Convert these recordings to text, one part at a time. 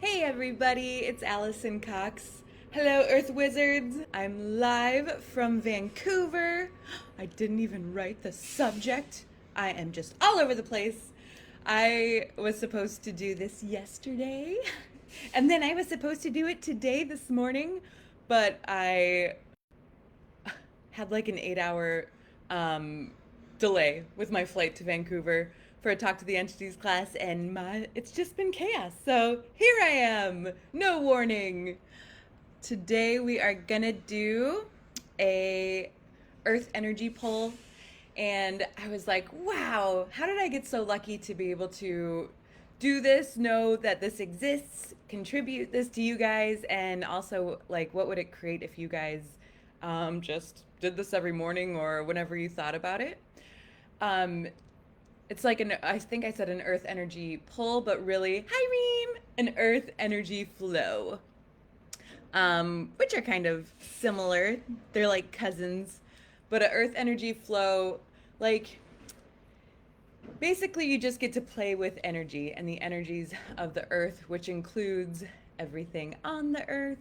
Hey everybody, it's Alison Cox. Hello Earth Wizards. I'm live from Vancouver. I didn't even write the subject. I am just all over the place. I was supposed to do this yesterday, and then I was supposed to do it today this morning, but I had like an 8 hour um, delay with my flight to Vancouver for a Talk to the Entities class, and it's just been chaos. So here I am, no warning. Today we are gonna do a Earth energy pull, and I was like, wow, how did I get so lucky to be able to do this, know that this exists, contribute this to you guys, and also like what would it create if you guys just did this every morning or whenever you thought about it. Um, it's like I think I said an earth energy pull, but really, hi Reem, an earth energy flow, which are kind of similar. They're like cousins, but an earth energy flow, like basically you just get to play with energy and the energies of the earth, which includes everything on the earth,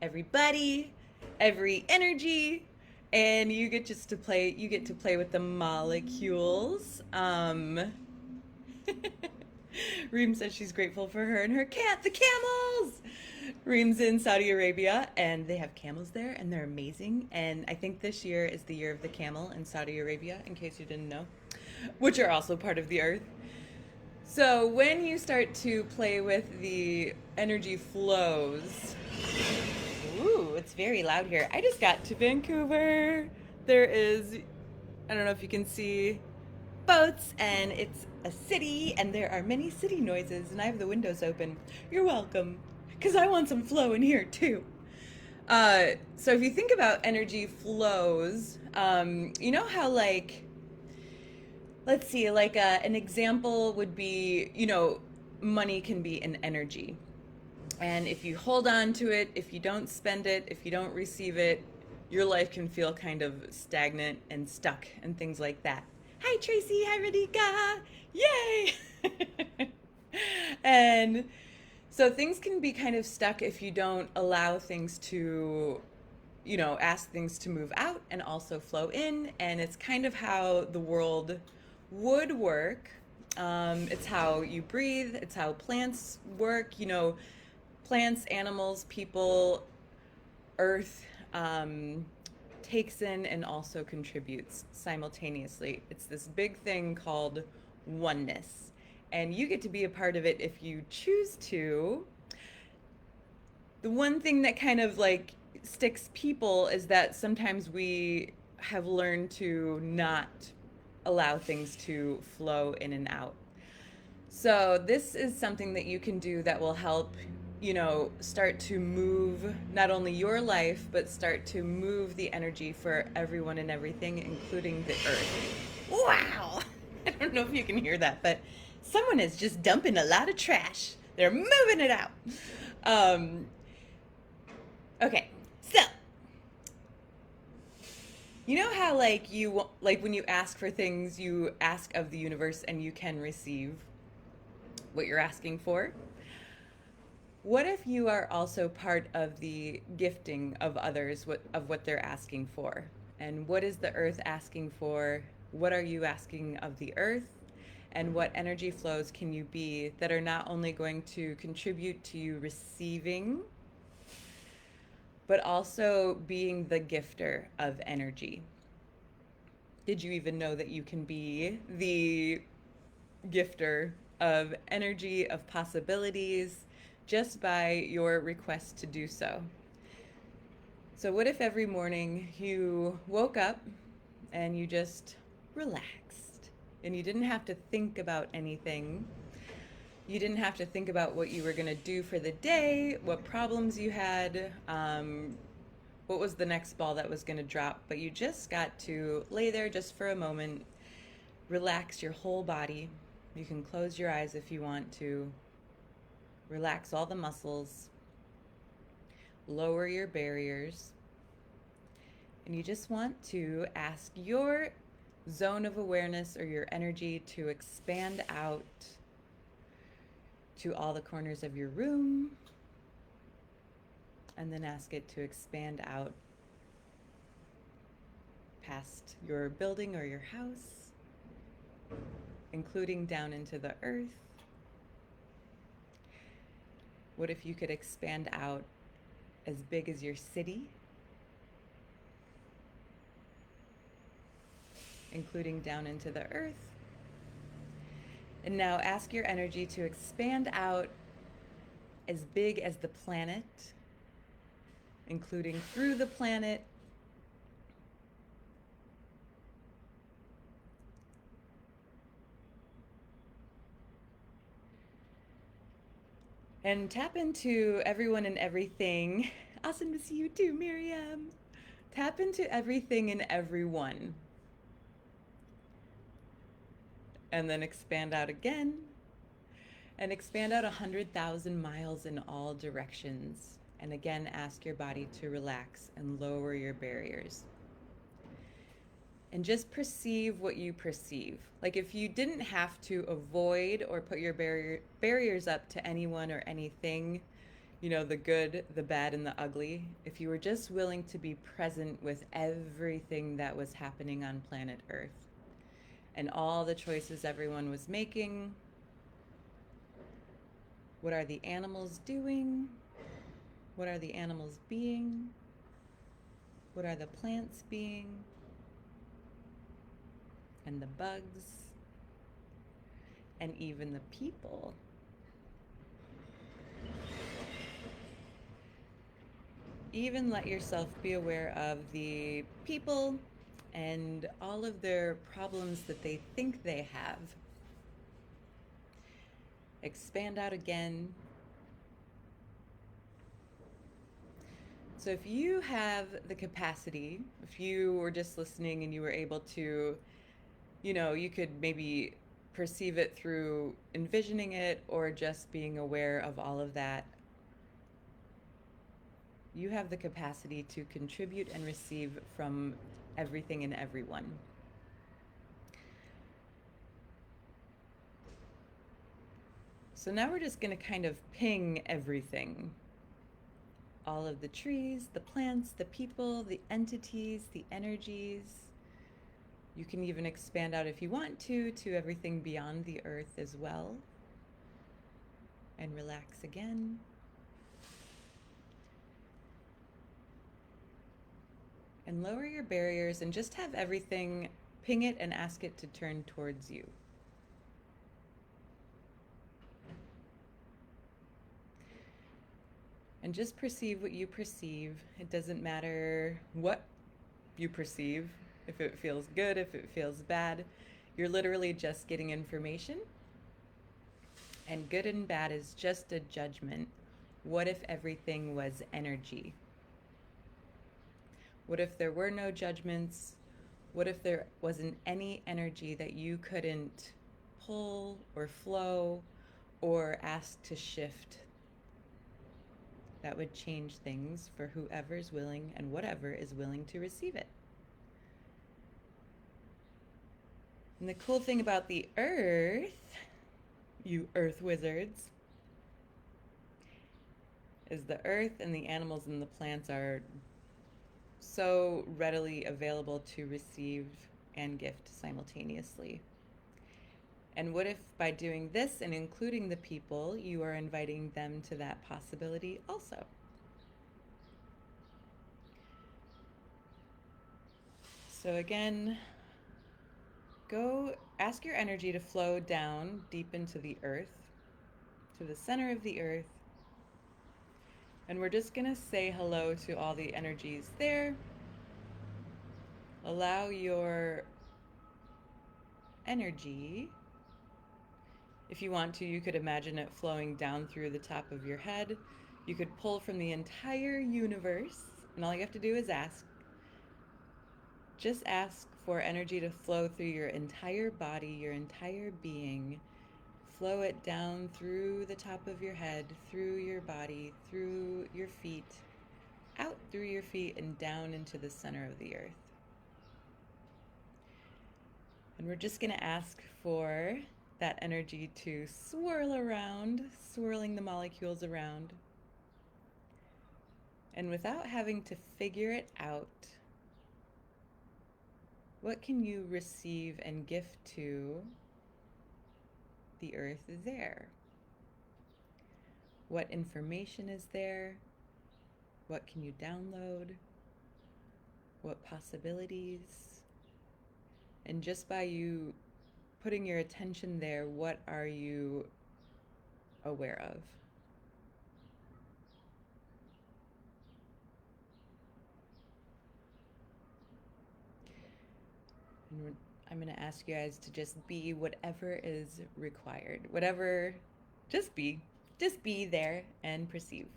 everybody, every energy, and you get just to play you get to play with the molecules. Reem says she's grateful for her and her cat, the camels. Reem's in Saudi Arabia and they have camels there and they're amazing. And I think this year is the year of the camel in Saudi Arabia, in case you didn't know, which are also part of the earth. So when you start to play with the energy flows, ooh, it's very loud here. I just got to Vancouver. There is, I don't know if you can see boats, and it's a city, and there are many city noises, and I have the windows open. You're welcome, because I want some flow in here too. So if you think about energy flows, you know how like, let's see, like an example would be, money can be an energy. And if you hold on to it, if you don't spend it, if you don't receive it, your life can feel kind of stagnant and stuck and things like that. Hi, Tracy. Hi, Radhika. Yay! And so things can be kind of stuck if you don't allow things to, ask things to move out and also flow in. And it's kind of how the world would work. It's how you breathe, it's how plants work, plants, animals, people, earth, takes in and also contributes simultaneously. It's this big thing called oneness. And you get to be a part of it if you choose to. The one thing that kind of like sticks people is that sometimes we have learned to not allow things to flow in and out. So this is something that you can do that will help, start to move not only your life, but start to move the energy for everyone and everything, including the earth. Wow! I don't know if you can hear that, but someone is just dumping a lot of trash. They're moving it out. Um, okay, so you know how like when you ask for things, you ask of the universe and you can receive what you're asking for? What if you are also part of the gifting of others of what they're asking for? And what is the earth asking for? What are you asking of the earth? And what energy flows can you be that are not only going to contribute to you receiving, but also being the gifter of energy? Did you even know that you can be the gifter of energy, of possibilities, just by your request to do so? So, what if every morning you woke up and you just relaxed and you didn't have to think about anything? You didn't have to think about what you were going to do for the day, what problems you had, what was the next ball that was going to drop, but you just got to lay there just for a moment, relax your whole body. You can close your eyes if you want to. Relax all the muscles. Lower your barriers. And you just want to ask your zone of awareness or your energy to expand out to all the corners of your room, and then ask it to expand out past your building or your house, including down into the earth. What if you could expand out as big as your city, including down into the earth? And now ask your energy to expand out as big as the planet, including through the planet, and tap into everyone and everything. Awesome to see you too, Miriam. Tap into everything and everyone. And then expand out again. And expand out 100,000 miles in all directions. And again, ask your body to relax and lower your barriers. And just perceive what you perceive. Like if you didn't have to avoid or put your barriers up to anyone or anything, you know, the good, the bad, and the ugly, if you were just willing to be present with everything that was happening on planet Earth and all the choices everyone was making, what are the animals doing? What are the animals being? What are the plants being? And the bugs, and even the people. Even let yourself be aware of the people and all of their problems that they think they have. Expand out again. So if you have the capacity, if you were just listening and you were able to, you know, you could maybe perceive it through envisioning it or just being aware of all of that, you have the capacity to contribute and receive from everything and everyone. So now we're just going to kind of ping everything. All of the trees, the plants, the people, the entities, the energies. You can even expand out if you want to everything beyond the earth as well. And relax again. And lower your barriers and just have everything, ping it and ask it to turn towards you. And just perceive what you perceive. It doesn't matter what you perceive, if it feels good, if it feels bad. You're literally just getting information. And good and bad is just a judgment. What if everything was energy? What if there were no judgments? What if there wasn't any energy that you couldn't pull or flow or ask to shift? That would change things for whoever's willing and whatever is willing to receive it. And the cool thing about the earth, you earth wizards, is the earth and the animals and the plants are so readily available to receive and gift simultaneously. And what if by doing this and including the people, you are inviting them to that possibility also? So again, go ask your energy to flow down deep into the earth, to the center of the earth. And we're just going to say hello to all the energies there. Allow your energy, if you want to, you could imagine it flowing down through the top of your head. You could pull from the entire universe, and all you have to do is ask. Just ask for energy to flow through your entire body, your entire being. Flow it down through the top of your head, through your body, through your feet, out through your feet, and down into the center of the earth. And we're just going to ask for that energy to swirl around, swirling the molecules around. And without having to figure it out, what can you receive and gift to the earth there? What information is there? What can you download? What possibilities? And just by you putting your attention there, what are you aware of? And I'm going to ask you guys to just be whatever is required. Whatever, just be. Just be there and perceive.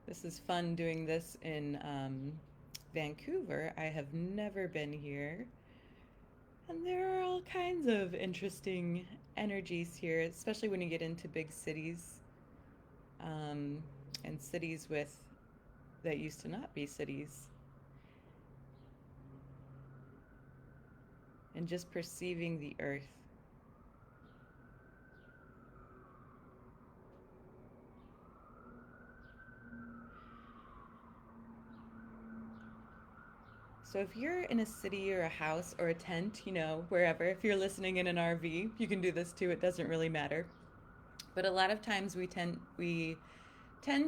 This is fun doing this in Vancouver. I have never been here. And there are all kinds of interesting energies here, especially when you get into big cities and cities with that used to not be cities. And just perceiving the earth. So if you're in a city or a house or a tent, wherever, if you're listening in an RV, you can do this too, it doesn't really matter. But a lot of times we tend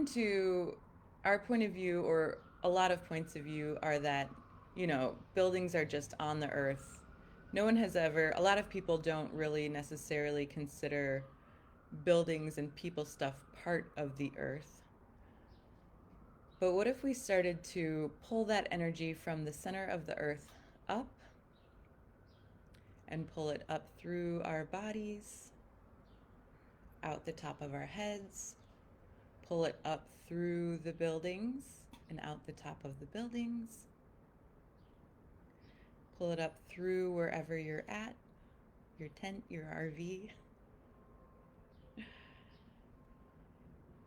to, our point of view, or a lot of points of view, are that, buildings are just on the earth. No one has ever, a lot of people don't really necessarily consider buildings and people stuff part of the earth. But what if we started to pull that energy from the center of the earth up and pull it up through our bodies, out the top of our heads, pull it up through the buildings and out the top of the buildings, pull it up through wherever you're at, your tent, your RV,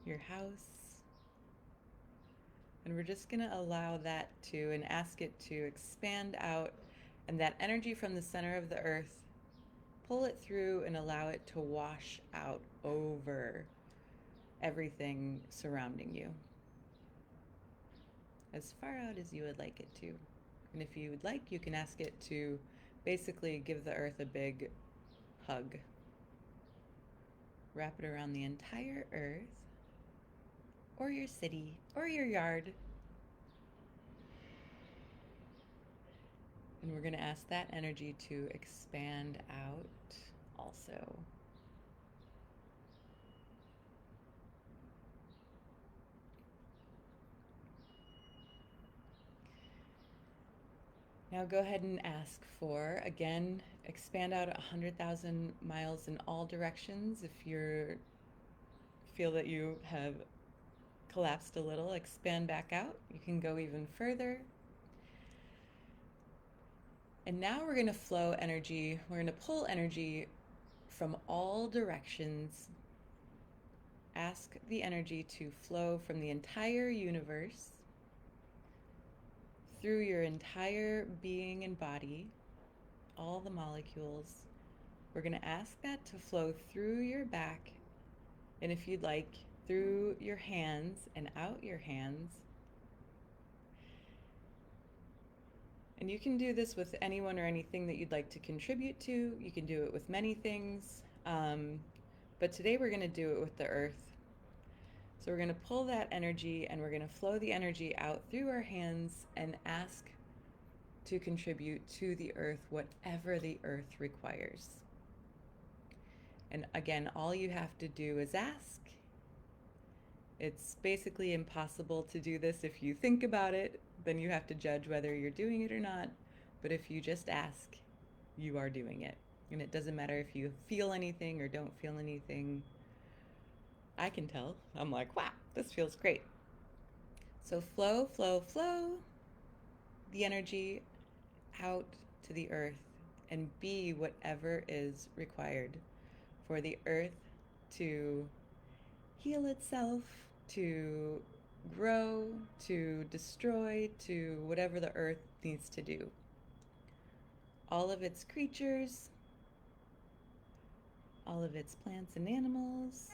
your house. And we're just going to allow that to, and ask it to expand out, and that energy from the center of the earth, pull it through and allow it to wash out over everything surrounding you, as far out as you would like it to. And if you would like, you can ask it to basically give the earth a big hug. Wrap it around the entire earth, or your city, or your yard. And we're going to ask that energy to expand out also. Now go ahead and ask for, again, expand out 100,000 miles in all directions. If you feel that you have collapsed a little, expand back out. You can go even further. And now we're going to flow energy. We're going to pull energy from all directions. Ask the energy to flow from the entire universe, through your entire being and body, all the molecules. We're going to ask that to flow through your back, and if you'd like, through your hands and out your hands. And you can do this with anyone or anything that you'd like to contribute to. You can do it with many things, but today we're going to do it with the earth. So we're going to pull that energy and we're going to flow the energy out through our hands and ask to contribute to the earth whatever the earth requires. And again, all you have to do is ask. It's basically impossible to do this. If you think about it, then you have to judge whether you're doing it or not. But if you just ask, you are doing it. And it doesn't matter if you feel anything or don't feel anything. I can tell. I'm like, wow, this feels great. So flow, flow, flow the energy out to the earth and be whatever is required for the earth to heal itself, to grow, to destroy, to whatever the earth needs to do. All of its creatures, all of its plants and animals,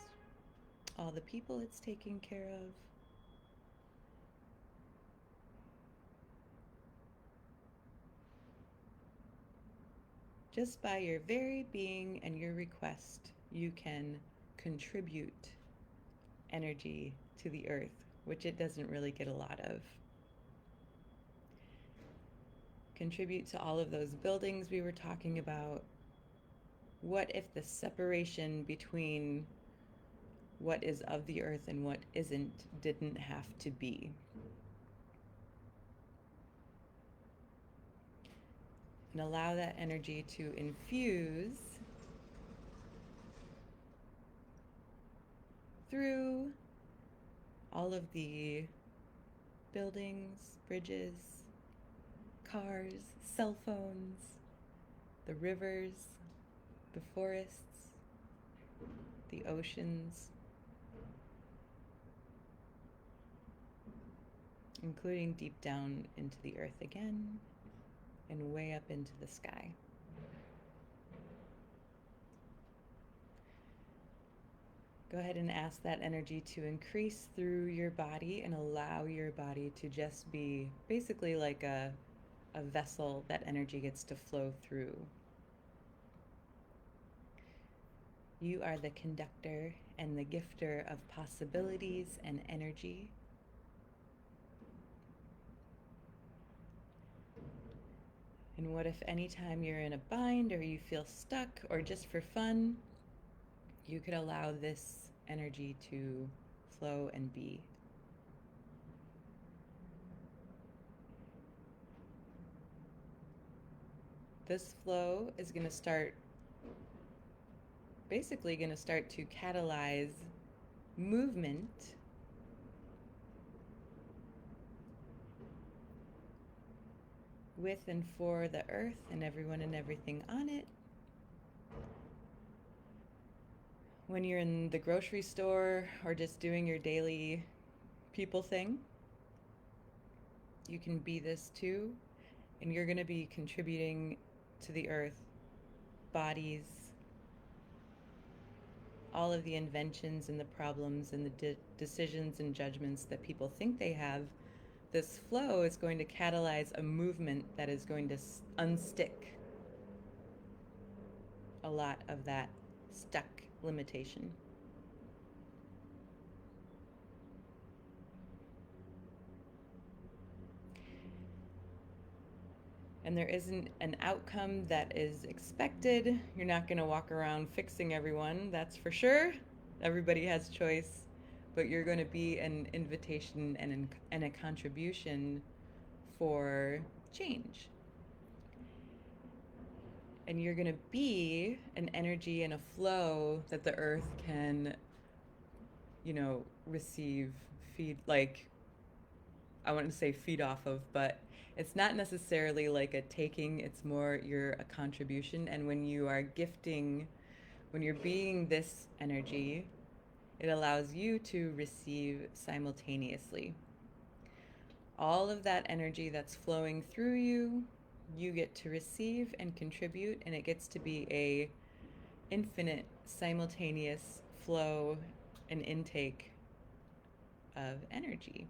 all the people it's taking care of. Just by your very being and your request, you can contribute energy to the earth, which it doesn't really get a lot of. Contribute to all of those buildings we were talking about. What if the separation between what is of the earth and what isn't didn't have to be? And allow that energy to infuse through all of the buildings, bridges, cars, cell phones, the rivers, the forests, the oceans, including deep down into the earth again and way up into the sky. Go ahead and ask that energy to increase through your body and allow your body to just be basically like a vessel that energy gets to flow through. You are the conductor and the gifter of possibilities and energy. And what if anytime you're in a bind or you feel stuck or just for fun, you could allow this energy to flow and be. This flow is going to start to catalyze movement with and for the earth and everyone and everything on it. When you're in the grocery store or just doing your daily people thing, you can be this too, and you're going to be contributing to the earth, bodies, all of the inventions and the problems and the decisions and judgments that people think they have. This flow is going to catalyze a movement that is going to unstick a lot of that stuck limitation. And there isn't an outcome that is expected. You're not going to walk around fixing everyone, that's for sure. Everybody has choice, but you're going to be an invitation and a contribution for change. And you're going to be an energy and a flow that the earth can, receive, feed, like, I wouldn't say feed off of, but it's not necessarily like a taking, it's more you're a contribution. And when you are gifting, when you're being this energy, it allows you to receive simultaneously. All of that energy that's flowing through you, you get to receive and contribute, and it gets to be a infinite, simultaneous flow and intake of energy.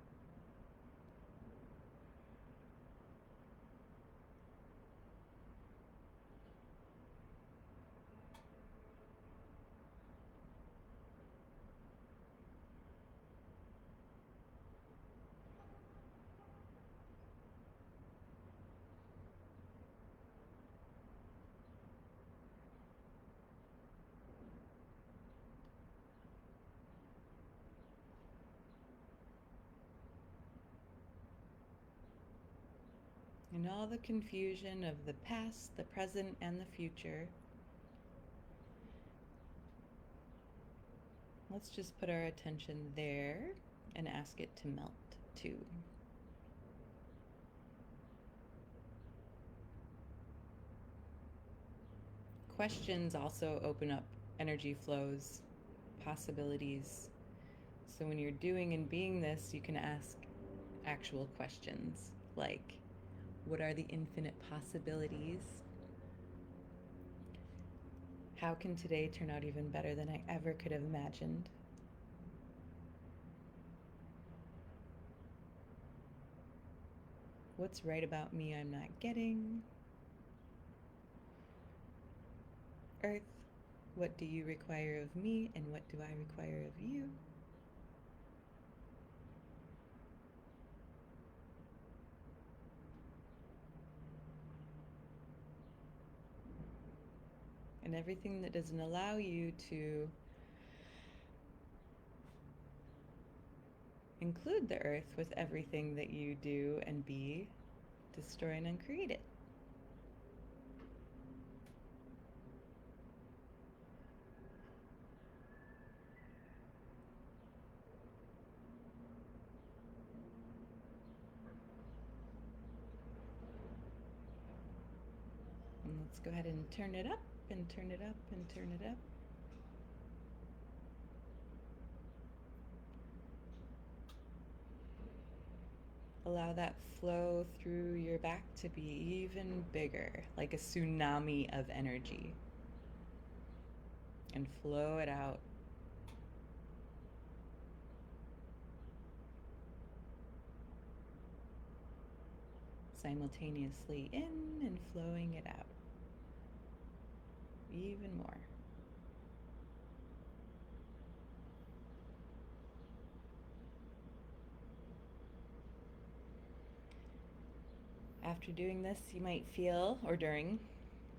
And all the confusion of the past, the present, and the future. Let's just put our attention there and ask it to melt too. Questions also open up energy flows, possibilities. So when you're doing and being this, you can ask actual questions like, what are the infinite possibilities? How can today turn out even better than I ever could have imagined? What's right about me I'm not getting? Earth, what do you require of me and what do I require of you? And everything that doesn't allow you to include the earth with everything that you do and be, destroy and uncreate it. And let's go ahead and turn it up and turn it up and turn it up. Allow that flow through your back to be even bigger, like a tsunami of energy. And flow it out. Simultaneously in and flowing it out. Even more. After doing this, you might feel, or during,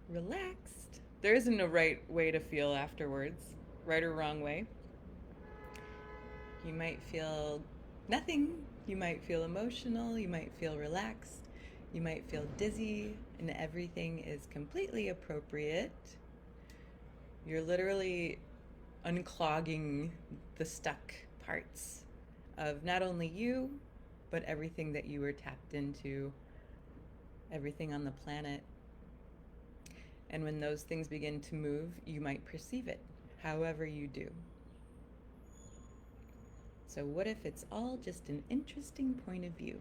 relaxed. There isn't a right way to feel afterwards, right or wrong way. You might feel nothing. You might feel emotional. You might feel relaxed. You might feel dizzy, and everything is completely appropriate. You're literally unclogging the stuck parts of not only you, but everything that you were tapped into, everything on the planet. And when those things begin to move, you might perceive it, however you do. So what if it's all just an interesting point of view?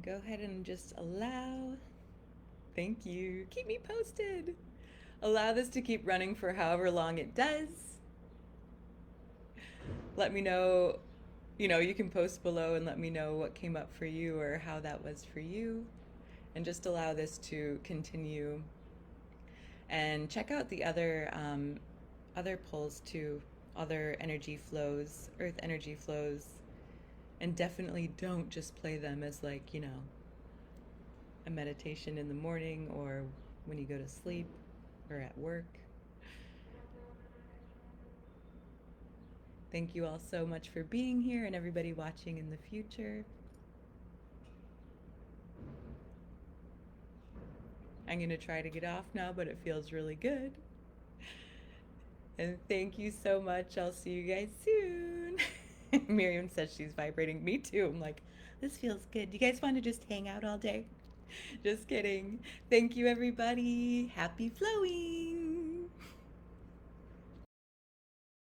Go ahead and just allow. Thank you. Keep me posted. Allow this to keep running for however long it does. Let me know, you can post below and let me know what came up for you or how that was for you. And just allow this to continue. And check out the other pulls too, other energy flows, earth energy flows. And definitely don't just play them as like, a meditation in the morning or when you go to sleep or at work. Thank you all so much for being here and everybody watching in the future. I'm going to try to get off now, but it feels really good. And thank you so much. I'll see you guys soon. Miriam says she's vibrating. Me too. I'm like, this feels good. You guys want to just hang out all day? Just kidding. Thank you, everybody. Happy flowing.